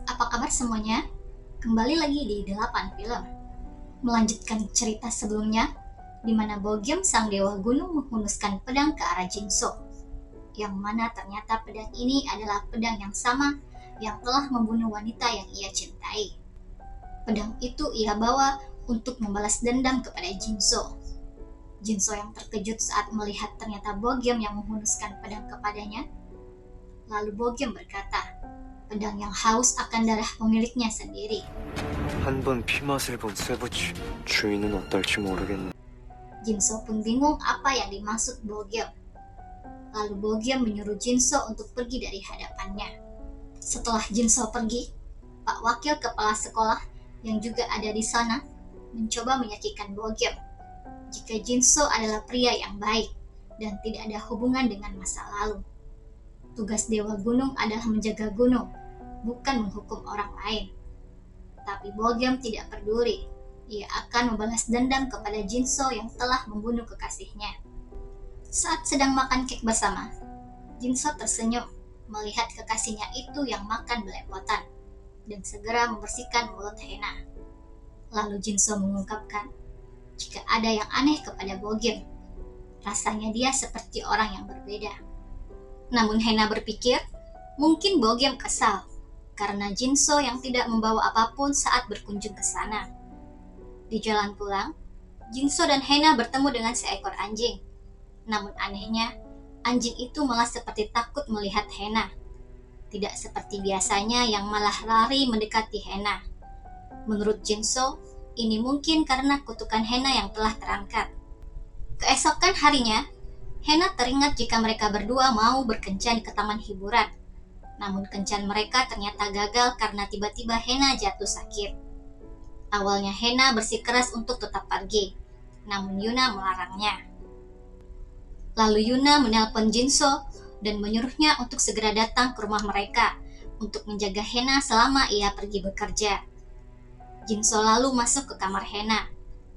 Apa kabar semuanya? Kembali lagi di 8 Film. Melanjutkan cerita sebelumnya, di mana Bogiem sang dewa gunung menghunuskan pedang ke arah Jinso. Yang mana ternyata pedang ini adalah pedang yang sama yang telah membunuh wanita yang ia cintai. Pedang itu ia bawa untuk membalas dendam kepada Jinso. Jinso yang terkejut saat melihat ternyata Bogiem yang menghunuskan pedang kepadanya. Lalu Bogiem berkata, pedang yang haus akan darah pemiliknya sendiri. 한 번 피맛을 본 쇠붙이 주인은 어떨지 모르겠네. Jinso pun bingung apa yang dimaksud Bogiem. Lalu Bogiem menyuruh Jinso untuk pergi dari hadapannya. Setelah Jinso pergi, Pak Wakil Kepala Sekolah yang juga ada di sana mencoba meyakinkan Bogiem jika Jinso adalah pria yang baik dan tidak ada hubungan dengan masa lalu. Tugas Dewa Gunung adalah menjaga gunung, bukan menghukum orang lain. Tapi Bogiem tidak peduli. Ia akan membalas dendam kepada Jinso yang telah membunuh kekasihnya. Saat sedang makan kek bersama, Jinso tersenyum melihat kekasihnya itu yang makan belepotan dan segera membersihkan mulut Hena. Lalu Jinso mengungkapkan jika ada yang aneh kepada Bogiem. Rasanya dia seperti orang yang berbeda. Namun Hena berpikir, mungkin Bogiem kesal karena Jinso yang tidak membawa apapun saat berkunjung ke sana. Di jalan pulang, Jinso dan Hena bertemu dengan seekor anjing. Namun anehnya, anjing itu malah seperti takut melihat Hena. Tidak seperti biasanya yang malah lari mendekati Hena. Menurut Jinso, ini mungkin karena kutukan Hena yang telah terangkat. Keesokan harinya, Hena teringat jika mereka berdua mau berkencan ke taman hiburan. Namun kencan mereka ternyata gagal karena tiba-tiba Hena jatuh sakit. Awalnya Hena bersikeras untuk tetap pergi, namun Yuna melarangnya. Lalu Yuna menelpon Jinso dan menyuruhnya untuk segera datang ke rumah mereka untuk menjaga Hena selama ia pergi bekerja. Jinso lalu masuk ke kamar Hena.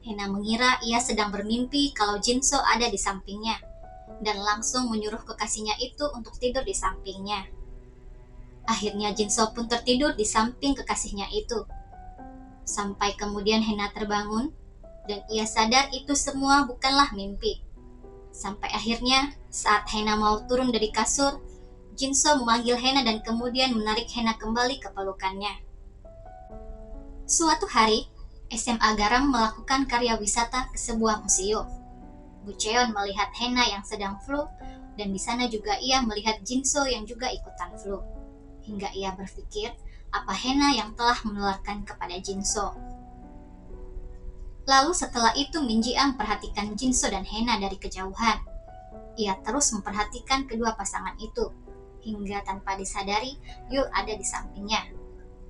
Hena mengira ia sedang bermimpi kalau Jinso ada di sampingnya dan langsung menyuruh kekasihnya itu untuk tidur di sampingnya. Akhirnya Jinso pun tertidur di samping kekasihnya itu. Sampai kemudian Hena terbangun dan ia sadar itu semua bukanlah mimpi. Sampai akhirnya saat Hena mau turun dari kasur, Jinso memanggil Hena dan kemudian menarik Hena kembali ke pelukannya. Suatu hari, SMA Garam melakukan karya wisata ke sebuah museum. Bu Cheon melihat Hena yang sedang flu dan di sana juga ia melihat Jinso yang juga ikutan flu. Hingga ia berpikir apa Hena yang telah menularkan kepada Jinso. Lalu setelah itu Min Ji-ang perhatikan Jinso dan Hena dari kejauhan. Ia terus memperhatikan kedua pasangan itu, hingga tanpa disadari Yul ada di sampingnya.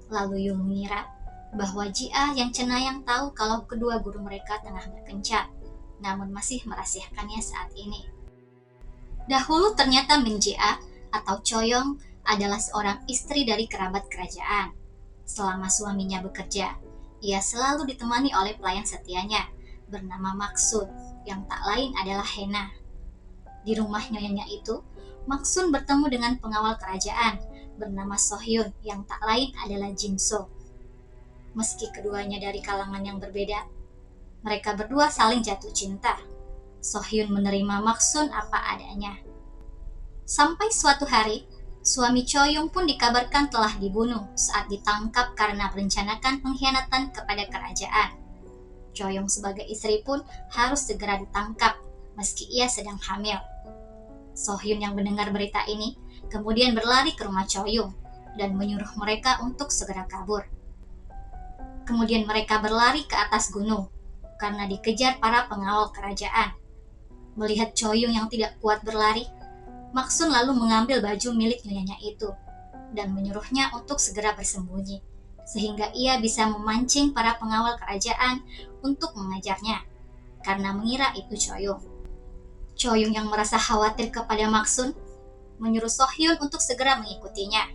Lalu Yul mengira bahwa Ji-a yang cenayang tahu kalau kedua guru mereka tengah berkencan, namun masih merahasiakannya saat ini. Dahulu ternyata Min Ji-a atau Choyong adalah seorang istri dari kerabat kerajaan. Selama suaminya bekerja, ia selalu ditemani oleh pelayan setianya bernama Maksun, yang tak lain adalah Hena. Di rumah nyonyanya itu, Maksun bertemu dengan pengawal kerajaan bernama Sohyun yang tak lain adalah Jinso. Meski keduanya dari kalangan yang berbeda, mereka berdua saling jatuh cinta. Sohyun menerima Maksun apa adanya. Sampai suatu hari, suami Choyong pun dikabarkan telah dibunuh saat ditangkap karena merencanakan pengkhianatan kepada kerajaan. Choyong sebagai istri pun harus segera ditangkap meski ia sedang hamil. Sohyun yang mendengar berita ini kemudian berlari ke rumah Choyong dan menyuruh mereka untuk segera kabur. Kemudian mereka berlari ke atas gunung karena dikejar para pengawal kerajaan. Melihat Choyong yang tidak kuat berlari, Maksun lalu mengambil baju milik nyonyanya itu dan menyuruhnya untuk segera bersembunyi, sehingga ia bisa memancing para pengawal kerajaan untuk mengejarnya, karena mengira itu Choyong. Choyong yang merasa khawatir kepada Maksun, menyuruh Sohyun untuk segera mengikutinya.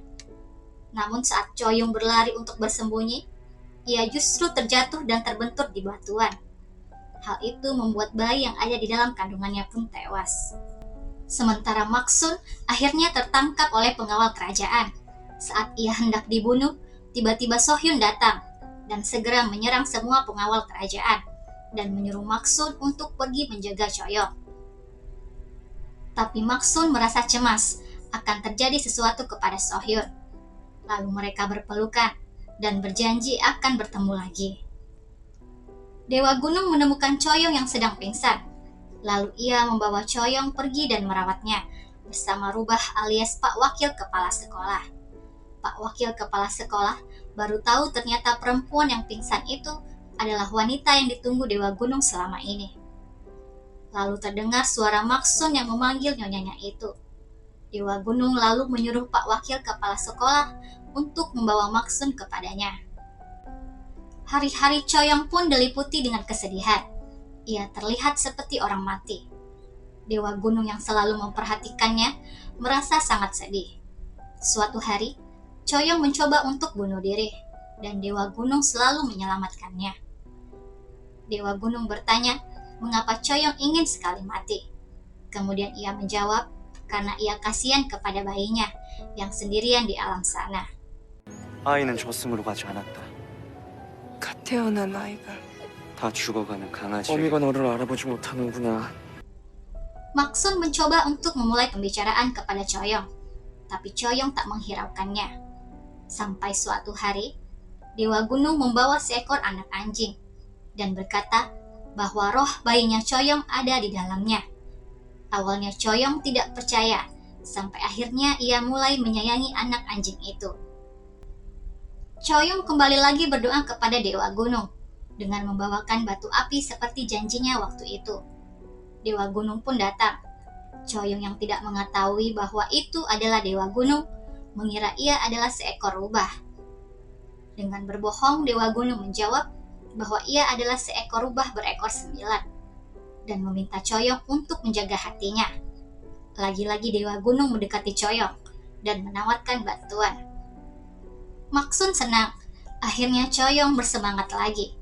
Namun saat Choyong berlari untuk bersembunyi, ia justru terjatuh dan terbentur di batuan. Hal itu membuat bayi yang ada di dalam kandungannya pun tewas. Sementara Maksun akhirnya tertangkap oleh pengawal kerajaan. Saat ia hendak dibunuh, tiba-tiba Sohyun datang dan segera menyerang semua pengawal kerajaan dan menyuruh Maksun untuk pergi menjaga Choyong. Tapi Maksun merasa cemas akan terjadi sesuatu kepada Sohyun. Lalu mereka berpelukan dan berjanji akan bertemu lagi. Dewa Gunung menemukan Choyong yang sedang pingsan. Lalu ia membawa Choyong pergi dan merawatnya bersama Rubah alias Pak Wakil Kepala Sekolah. Pak Wakil Kepala Sekolah baru tahu ternyata perempuan yang pingsan itu adalah wanita yang ditunggu Dewa Gunung selama ini. Lalu terdengar suara Maksun yang memanggil nyonyanya itu. Dewa Gunung lalu menyuruh Pak Wakil Kepala Sekolah untuk membawa Maksun kepadanya. Hari-hari Choyong pun diliputi dengan kesedihan. Ia terlihat seperti orang mati. Dewa Gunung yang selalu memperhatikannya merasa sangat sedih. Suatu hari, Choyong mencoba untuk bunuh diri, dan Dewa Gunung selalu menyelamatkannya. Dewa Gunung bertanya, mengapa Choyong ingin sekali mati. Kemudian ia menjawab, karena ia kasihan kepada bayinya yang sendirian di alam sana. 아이는 저승으로 가지 않았다. 갓 태어난 아이가 다 죽어가는 강아지. 어미가 너를 알아보지 못하는구나. Maksun mencoba untuk memulai pembicaraan kepada Choyong, tapi Choyong tak menghiraukannya. Sampai suatu hari, Dewa Gunung membawa seekor anak anjing dan berkata bahwa roh bayinya Choyong ada di dalamnya. Awalnya Choyong tidak percaya, sampai akhirnya ia mulai menyayangi anak anjing itu. Choyong kembali lagi berdoa kepada Dewa Gunung dengan membawakan batu api seperti janjinya waktu itu. Dewa Gunung pun datang. Choyong yang tidak mengetahui bahwa itu adalah Dewa Gunung, mengira ia adalah seekor rubah. Dengan berbohong, Dewa Gunung menjawab bahwa ia adalah seekor rubah berekor 9 dan meminta Choyong untuk menjaga hatinya. Lagi-lagi Dewa Gunung mendekati Choyong dan menawarkan bantuan. Maksun senang. Akhirnya Choyong bersemangat lagi.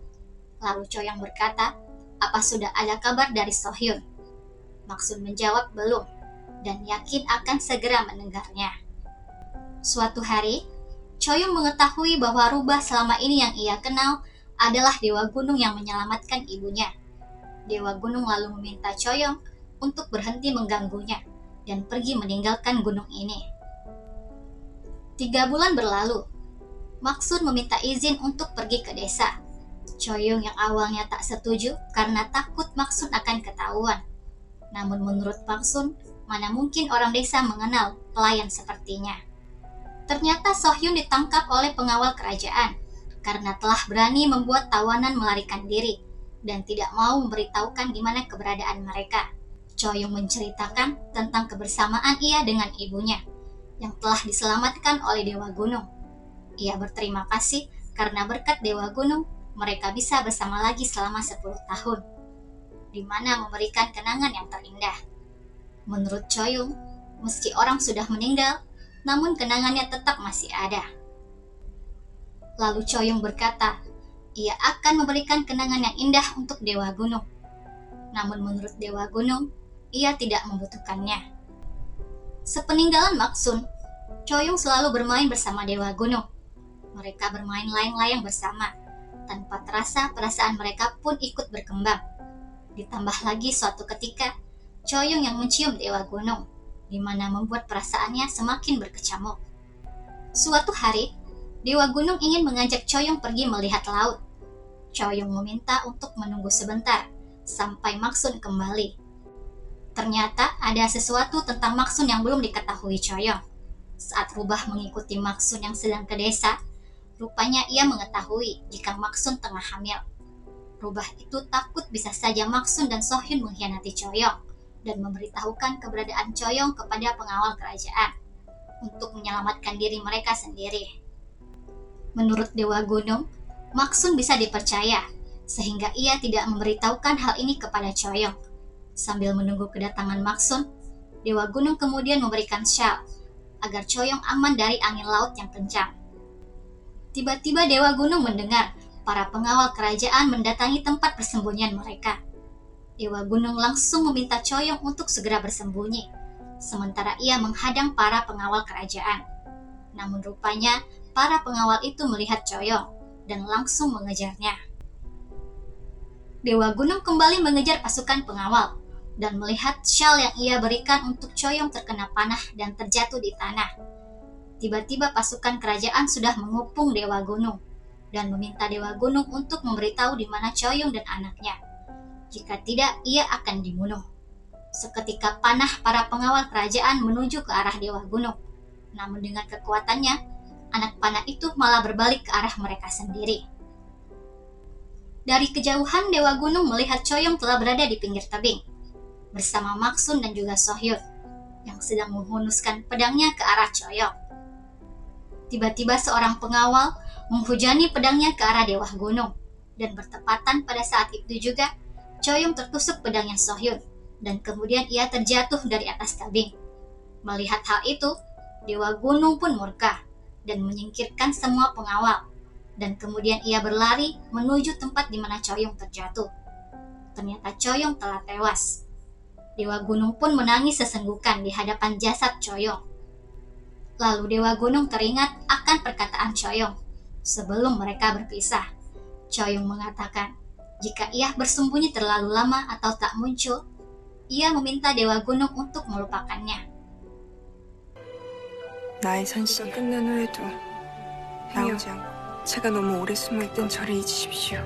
Lalu Choyong berkata, apa sudah ada kabar dari Sohyun? Maksun menjawab belum, dan yakin akan segera mendengarnya. Suatu hari, Choyong mengetahui bahwa rubah selama ini yang ia kenal adalah Dewa Gunung yang menyelamatkan ibunya. Dewa Gunung lalu meminta Choyong untuk berhenti mengganggunya dan pergi meninggalkan gunung ini. 3 bulan berlalu. Maksun meminta izin untuk pergi ke desa. Choyong yang awalnya tak setuju karena takut Maksun akan ketahuan. Namun menurut Maksun, mana mungkin orang desa mengenal pelayan sepertinya. Ternyata Sohyun ditangkap oleh pengawal kerajaan karena telah berani membuat tawanan melarikan diri dan tidak mau memberitahukan di mana keberadaan mereka. Choyong menceritakan tentang kebersamaan ia dengan ibunya yang telah diselamatkan oleh Dewa Gunung. Ia berterima kasih karena berkat Dewa Gunung mereka bisa bersama lagi selama 10 tahun, di mana memberikan kenangan yang terindah. Menurut Choyong, meski orang sudah meninggal, namun kenangannya tetap masih ada. Lalu Choyong berkata, ia akan memberikan kenangan yang indah untuk Dewa Gunung. Namun menurut Dewa Gunung, ia tidak membutuhkannya. Sepeninggalan Maksun, Choyong selalu bermain bersama Dewa Gunung. Mereka bermain layang-layang bersama. Tanpa terasa, perasaan mereka pun ikut berkembang. Ditambah lagi suatu ketika, Choyong yang mencium Dewa Gunung, di mana membuat perasaannya semakin berkecamuk. Suatu hari, Dewa Gunung ingin mengajak Choyong pergi melihat laut. Choyong meminta untuk menunggu sebentar, sampai Maksun kembali. Ternyata ada sesuatu tentang Maksun yang belum diketahui Choyong. Saat rubah mengikuti Maksun yang sedang ke desa, rupanya ia mengetahui jika Maksun tengah hamil. Rubah itu takut bisa saja Maksun dan Sohyun mengkhianati Choyong dan memberitahukan keberadaan Choyong kepada pengawal kerajaan untuk menyelamatkan diri mereka sendiri. Menurut Dewa Gunung, Maksun bisa dipercaya sehingga ia tidak memberitahukan hal ini kepada Choyong. Sambil menunggu kedatangan Maksun, Dewa Gunung kemudian memberikan syal agar Choyong aman dari angin laut yang kencang. Tiba-tiba Dewa Gunung mendengar para pengawal kerajaan mendatangi tempat persembunyian mereka. Dewa Gunung langsung meminta Choyong untuk segera bersembunyi, sementara ia menghadang para pengawal kerajaan. Namun rupanya para pengawal itu melihat Choyong dan langsung mengejarnya. Dewa Gunung kembali mengejar pasukan pengawal dan melihat shawl yang ia berikan untuk Choyong terkena panah dan terjatuh di tanah. Tiba-tiba pasukan kerajaan sudah mengepung Dewa Gunung dan meminta Dewa Gunung untuk memberitahu di mana Choyong dan anaknya. Jika tidak, ia akan dibunuh. Seketika panah para pengawal kerajaan menuju ke arah Dewa Gunung. Namun dengan kekuatannya, anak panah itu malah berbalik ke arah mereka sendiri. Dari kejauhan Dewa Gunung melihat Choyong telah berada di pinggir tebing bersama Maksun dan juga Sohyun yang sedang menghunuskan pedangnya ke arah Choyong. Tiba-tiba seorang pengawal menghujani pedangnya ke arah Dewa Gunung dan bertepatan pada saat itu juga Choyong tertusuk pedangnya Sohyun dan kemudian ia terjatuh dari atas tebing. Melihat hal itu, Dewa Gunung pun murka dan menyingkirkan semua pengawal. Dan kemudian ia berlari menuju tempat di mana Choyong terjatuh. Ternyata Choyong telah tewas. Dewa Gunung pun menangis sesenggukan di hadapan jasad Choyong. Lalu Dewa Gunung teringat akan perkataan Choyong sebelum mereka berpisah. Choyong mengatakan, jika ia bersembunyi terlalu lama atau tak muncul, ia meminta Dewa Gunung untuk melupakannya. 나의 선시가 끝난 후에도 나오지 않고 제가 너무 오래 숨어있던 저를 잊으십시오.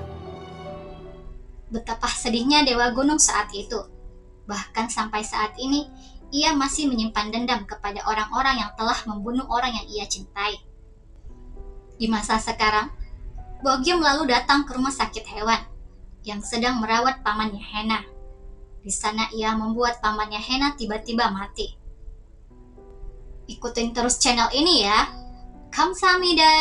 Betapa sedihnya Dewa Gunung saat itu. Bahkan sampai saat ini, ia masih menyimpan dendam kepada orang-orang yang telah membunuh orang yang ia cintai. Di masa sekarang, Bogyeom lalu datang ke rumah sakit hewan yang sedang merawat pamannya Hena. Di sana ia membuat pamannya Hena tiba-tiba mati. Ikutin terus channel ini ya. Kamsahamnida.